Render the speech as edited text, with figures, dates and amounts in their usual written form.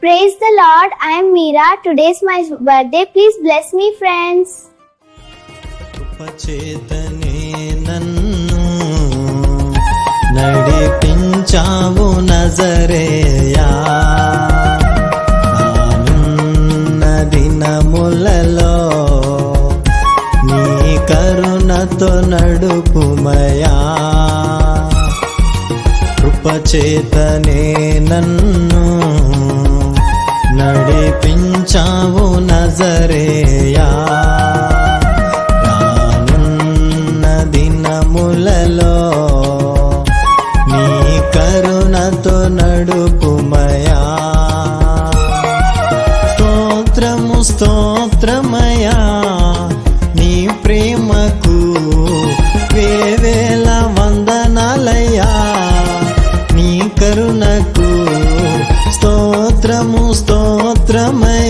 Praise the Lord, I am Meera. Today's my birthday. Please bless me, friends. కృపచేతనే నన్ను నడిపించావు నజరేయా, నానున్న దినములలో నీ కరుణతో నడుపుమయా. కృపచేతనే నన్ను నడిపించావు నజరేయా, రానున్న దినములలో నీ కరుణతో నడుపుమయా. స్తోత్రము స్తోత్రమయా నీ ప్రేమకు వేవేల వందనాలయ్యా, నీ కరుణకు స్తోత్రము స్తోత్రమయ్యా.